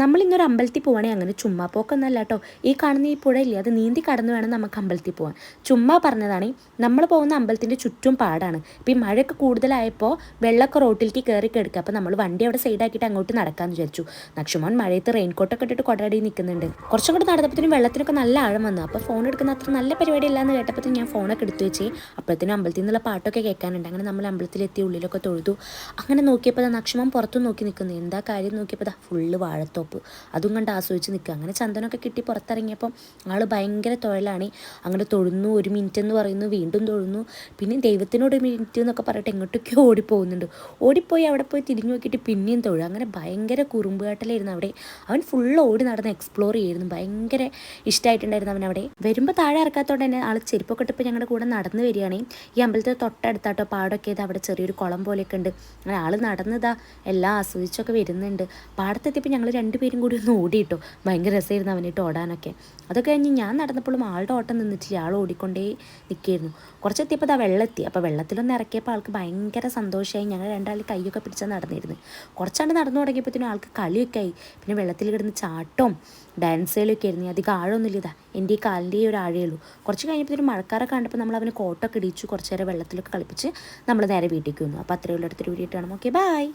നമ്മളിന്നൊരു അമ്പലത്തിൽ പോവുകയാണെങ്കിൽ അങ്ങനെ ചുമ്മാ പോക്കൊന്നല്ല കേട്ടോ. ഈ കാണുന്ന ഈ പുഴയില്ലേ, അത് നീന്തി കടന്ന് വേണം നമുക്ക് അമ്പലത്തിൽ പോകാൻ. ചുമ്മാ പറഞ്ഞതാണ്. നമ്മൾ പോകുന്ന അമ്പലത്തിൻ്റെ ചുറ്റും പാടാണ്. ഇപ്പം ഈ മഴയൊക്കെ കൂടുതലായപ്പോൾ വെള്ളമൊക്കെ റോട്ടിലേക്ക് കയറി കിടക്കുക. അപ്പോൾ നമ്മൾ വണ്ടി അവിടെ സൈഡാക്കിയിട്ട് അങ്ങോട്ട് നടക്കാമെന്ന് വിചാരിച്ചു. നക്ഷുമോൻ മഴയത്ത് റെയിൻകോട്ടൊക്കെ ഇട്ടിട്ട് കൊടടി നിൽക്കുന്നുണ്ട്. കുറച്ചും കൂടി നടന്നപ്പോഴത്തേനും വെള്ളത്തിനൊക്കെ നല്ല ആഴം വന്നു. അപ്പോൾ ഫോൺ എടുക്കുന്ന അത്ര നല്ല പരിപാടി ഇല്ലാന്ന് കേട്ടപ്പോഴത്തേനും ഞാൻ ഫോണൊക്കെ എടുത്തു വെച്ച് അപ്പോഴത്തേനും അമ്പലത്തിൽ നിന്നുള്ള പാട്ടൊക്കെ കേൾക്കാനുണ്ട്. അങ്ങനെ നമ്മൾ അമ്പലത്തിലെത്തി ഉള്ളിലൊക്കെ തൊഴുതു. അങ്ങനെ നോക്കിയപ്പോൾ നക്ഷമം പുറത്തും നോക്കി നിൽക്കുന്നു. എന്താ കാര്യം നോക്കിയപ്പോൾ ഫുള്ള് വാഴത്തോപ്പ്, അതും കണ്ട് ആസ്വദിച്ച് നിൽക്കുക. അങ്ങനെ ചന്ദനമൊക്കെ കിട്ടി പുറത്തിറങ്ങിയപ്പം ആൾ ഭയങ്കര തൊഴിലാണ്. അങ്ങനെ തൊഴുന്നു, 1 മിനിറ്റ് എന്ന് പറയുന്നു, വീണ്ടും തൊഴുന്നു, പിന്നെ ദൈവത്തിനോട് 1 മിനിറ്റ് എന്നൊക്കെ പറഞ്ഞിട്ട് എങ്ങോട്ടൊക്കെയോ ഓടിപ്പോകുന്നുണ്ട്. ഓടിപ്പോയി അവിടെ പോയി തിരിഞ്ഞു നോക്കിയിട്ട് പിന്നെയും തൊഴുക. അങ്ങനെ ഭയങ്കര കുറുമ്പുകാട്ടലായിരുന്നു അവിടെ. അവൻ ഫുള്ള് ഓടി നടന്ന് എക്സ്പ്ലോർ ചെയ്യുന്നു. ഭയങ്കര ഇഷ്ടമായിട്ടുണ്ടായിരുന്നു അവൻ അവിടെ. വരുമ്പോൾ താഴെ ഇറക്കാത്തോടെ തന്നെ ആൾ ചെരുപ്പൊക്കെ ഇട്ടിപ്പോൾ ഞങ്ങളുടെ കൂടെ നടന്ന് വരികയാണ്. ഈ അമ്പലത്തിൽ തൊട്ടടുത്താട്ടോ പാടൊക്കെ ചെയ്ത് അവിടെ ചെറിയൊരു കുളം പോലെയൊക്കെ ഉണ്ട്. അങ്ങനെ ആൾ നടന്നതാ എല്ലാം ആസ്വദിച്ചൊക്കെ വരുന്നുണ്ട്. പാടത്തെത്തിയപ്പോൾ ഞങ്ങൾ രണ്ടുപേരും കൂടി ഒന്ന് ഓടിയിട്ടോ. ഭയങ്കര രസമായിരുന്നു അവനിട്ട് ഓടാനൊക്കെ. അതൊക്കെ കഴിഞ്ഞ് ഞാൻ നടന്നപ്പോഴും ആളുടെ ഓട്ടം നിന്നിട്ടില്ല, ആൾ ഓടിക്കൊണ്ടേ നിൽക്കുകയായിരുന്നു. കുറച്ചെത്തിയപ്പോൾ ആ വെള്ളമെത്തി. അപ്പോൾ വെള്ളത്തിലൊന്ന് ഇറക്കിയപ്പോൾ ആൾക്ക് ഭയങ്കര സന്തോഷമായി. ഞങ്ങൾ രണ്ടാളും കൈയൊക്കെ പിടിച്ചാൽ നടന്നിരുന്നു. കുറച്ചാണ്ട് നടന്നു തുടങ്ങിയപ്പോഴത്തേനും ആൾക്ക് കളിയൊക്കെ ആയി. പിന്നെ വെള്ളത്തിൽ കിടന്ന് ചാട്ടവും ഡാൻസുകളൊക്കെ ആയിരുന്നു. അധികം ആഴമൊന്നുമില്ല, ഇതാ എൻ്റെ ഈ കാലിൻ്റെ ഒരു ആഴേ ഉള്ളൂ. കുറച്ച് കഴിഞ്ഞപ്പോഴത്തേനും മഴക്കാരൊക്കെ കണ്ടപ്പോൾ നമ്മൾ അവന് കോട്ടൊക്കെ ഇടിച്ചു കുറച്ച് നേരം വെള്ളത്തിലൊക്കെ കളിപ്പിച്ച് നമ്മൾ നേരെ വീട്ടിലേക്ക് വന്നു. അപ്പോൾ അത്രയുള്ള അടുത്തൊരു വീഡിയോ ഇട്ടാണ്. Okay, by.